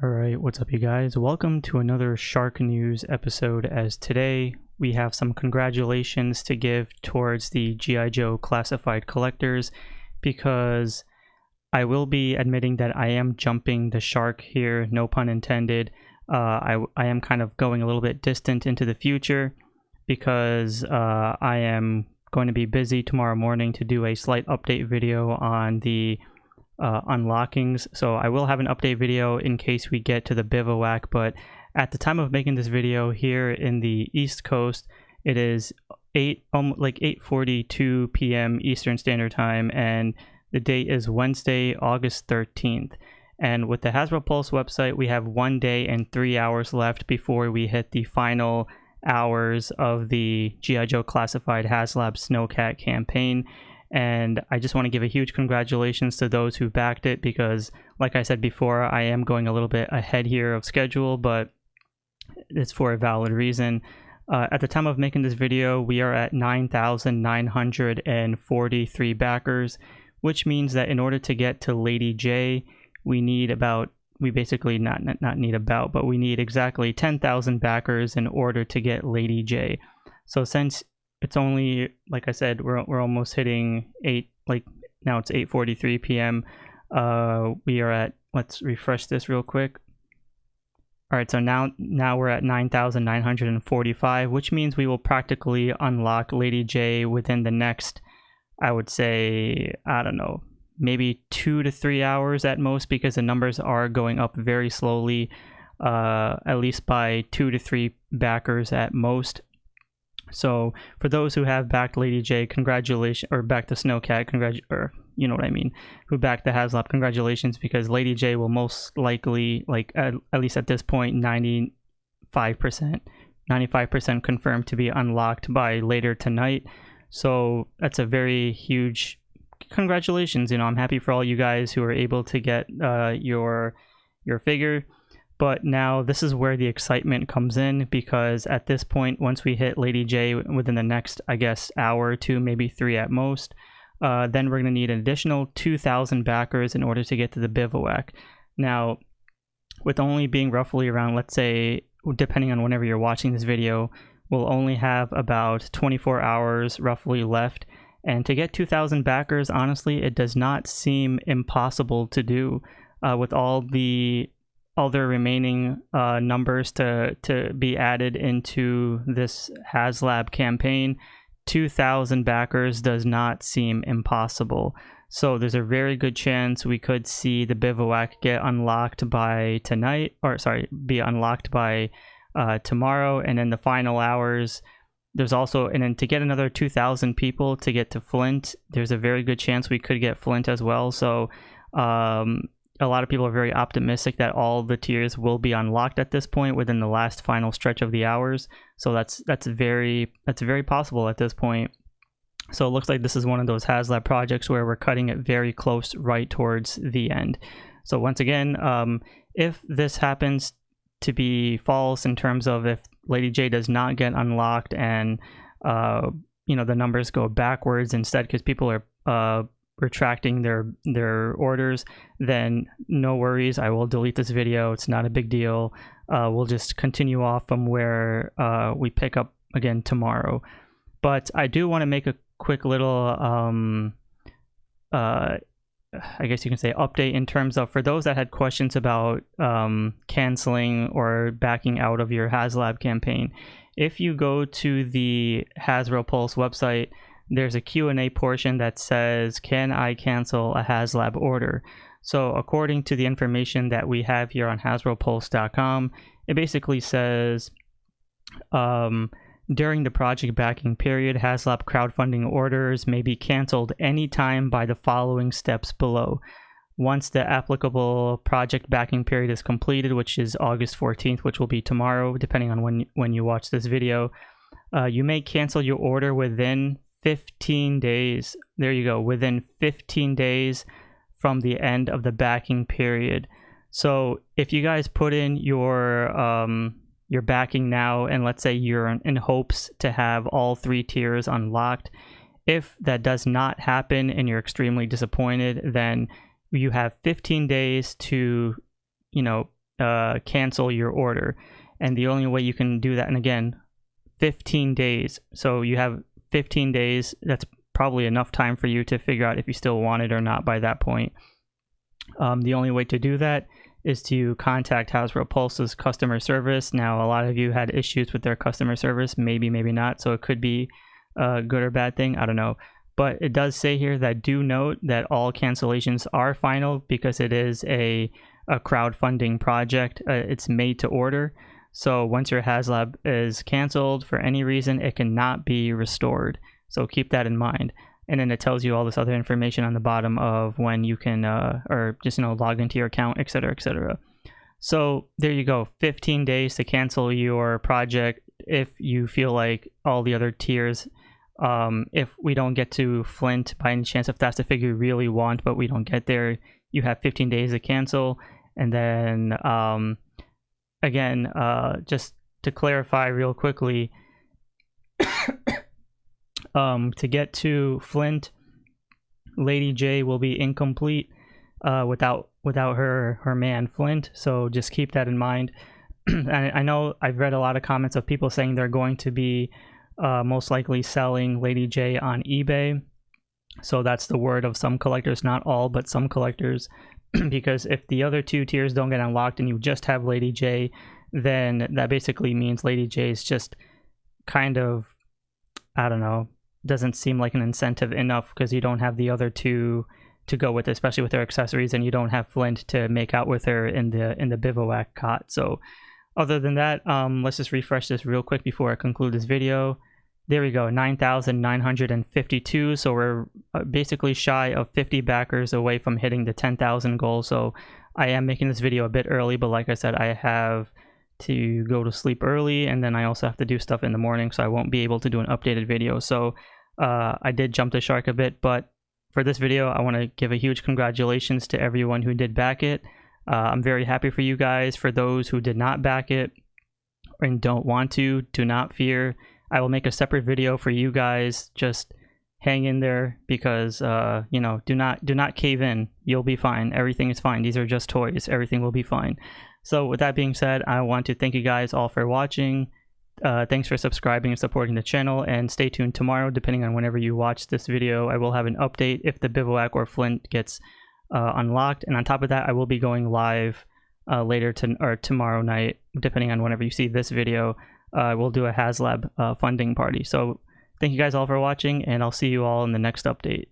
Alright, what's up you guys? Welcome to another Shark News episode, as today we have some congratulations to give towards the G.I. Joe Classified collectors, because I will be admitting that I am jumping the shark here, no pun intended. I am kind of going a little bit distant into the future because I am going to be busy tomorrow morning to do a slight update video on the unlockings. So I will have an update video in case we get to the Bivouac, but at the time of making this video here in the East Coast, it is 8:42 p.m. Eastern Standard Time, and the date is Wednesday, August 13th. And with the Hasbro Pulse website, we have 1 day and 3 hours left before we hit the final hours of the G.I. Joe Classified HasLab Snowcat campaign. And I just want to give a huge congratulations to those who backed it, because like I said before, I am going a little bit ahead here of schedule, but it's for a valid reason. At the time of making this video, we are at 9,943 backers, which means that in order to get to Lady Jaye, we need we need exactly 10,000 backers in order to get Lady Jaye. So since it's only, like I said, we're almost hitting now it's 8:43 p.m. We are at, let's refresh this real quick. All right, so now we're at 9,945, which means we will practically unlock Lady Jaye within the next, I would say, I don't know, maybe 2 to 3 hours at most, because the numbers are going up very slowly, at least by 2 to 3 backers at most. So for those who have backed Lady Jaye, congratulations, or backed the Snowcat, or you know what I mean, who backed the HasLab, congratulations, because Lady Jaye will most likely, at least at this point, 95% confirmed to be unlocked by later tonight. So that's a very huge congratulations. You know, I'm happy for all you guys who are able to get your figure. But now this is where the excitement comes in, because at this point, once we hit Lady Jaye within the next, I guess, hour or two, maybe 3 at most, then we're going to need an additional 2,000 backers in order to get to the Bivouac. Now, with only being roughly around, let's say, depending on whenever you're watching this video, we'll only have about 24 hours roughly left. And to get 2,000 backers, honestly, it does not seem impossible to do with all the other remaining numbers to be added into this HasLab campaign. 2,000 backers does not seem impossible. So there's a very good chance we could see the Bivouac get unlocked by tonight, or sorry, be unlocked by tomorrow. And in the final hours, there's also, and then to get another 2,000 people to get to FLINT, there's a very good chance we could get FLINT as well. So a lot of people are very optimistic that all the tiers will be unlocked at this point within the last final stretch of the hours. So that's very possible at this point. So it looks like this is one of those HasLab projects where we're cutting it very close right towards the end. So once again, if this happens to be false, in terms of if Lady Jaye does not get unlocked and you know, the numbers go backwards instead because people are retracting their orders, then no worries, I will delete this video. It's not a big deal. We'll just continue off from where we pick up again tomorrow. But I do want to make a quick little I guess you can say update, in terms of, for those that had questions about canceling or backing out of your HasLab campaign. If you go to the Hasbro Pulse website, there's a Q&A portion that says, can I cancel a HasLab order? So according to the information that we have here on HasbroPulse.com, it basically says, during the project backing period, HasLab crowdfunding orders may be canceled anytime by the following steps below. Once the applicable project backing period is completed, which is August 14th, which will be tomorrow, depending on when you watch this video, you may cancel your order within 15 days. There you go, within 15 days from the end of the backing period. So if you guys put in your backing now, and let's say you're in hopes to have all 3 tiers unlocked, if that does not happen and you're extremely disappointed, then you have 15 days to, you know, cancel your order. And the only way you can do that, and again, 15 days. So you have 15 days. That's probably enough time for you to figure out if you still want it or not by that point. The only way to do that is to contact Hasbro Pulse's customer service. Now, a lot of you had issues with their customer service, maybe not, so it could be a good or bad thing, I don't know. But it does say here that do note that all cancellations are final because it is a crowdfunding project. It's made to order. So once your HasLab is canceled for any reason, it cannot be restored. So keep that in mind. And then it tells you all this other information on the bottom of when you can, or just, log into your account, etc., etc. So there you go, 15 days to cancel your project if you feel like all the other tiers, if we don't get to Flint by any chance, if that's the figure you really want, but we don't get there, you have 15 days to cancel. And then, again, just to clarify real quickly, to get to Flint, Lady Jaye will be incomplete without her man Flint. So just keep that in mind. And I know I've read a lot of comments of people saying they're going to be most likely selling Lady Jaye on eBay. So that's the word of some collectors, not all, but some collectors. Because if the other two tiers don't get unlocked and you just have Lady Jaye, then that basically means Lady Jaye is just kind of, I don't know, doesn't seem like an incentive enough because you don't have the other two to go with, especially with her accessories, and you don't have Flint to make out with her in the Bivouac cot. So other than that, let's just refresh this real quick before I conclude this video. There we go, 9,952. So we're basically shy of 50 backers away from hitting the 10,000 goal. So I am making this video a bit early, but like I said, I have to go to sleep early, and then I also have to do stuff in the morning, so I won't be able to do an updated video. So I did jump the shark a bit, but for this video, I want to give a huge congratulations to everyone who did back it. I'm very happy for you guys. For those who did not back it and don't want to, do not fear. I will make a separate video for you guys. Just hang in there because, do not cave in. You'll be fine. Everything is fine. These are just toys. Everything will be fine. So with that being said, I want to thank you guys all for watching. Thanks for subscribing and supporting the channel, and stay tuned tomorrow. Depending on whenever you watch this video, I will have an update if the Bivouac or Flint gets unlocked. And on top of that, I will be going live later tomorrow night, depending on whenever you see this video. We'll do a HasLab funding party. So thank you guys all for watching, and I'll see you all in the next update.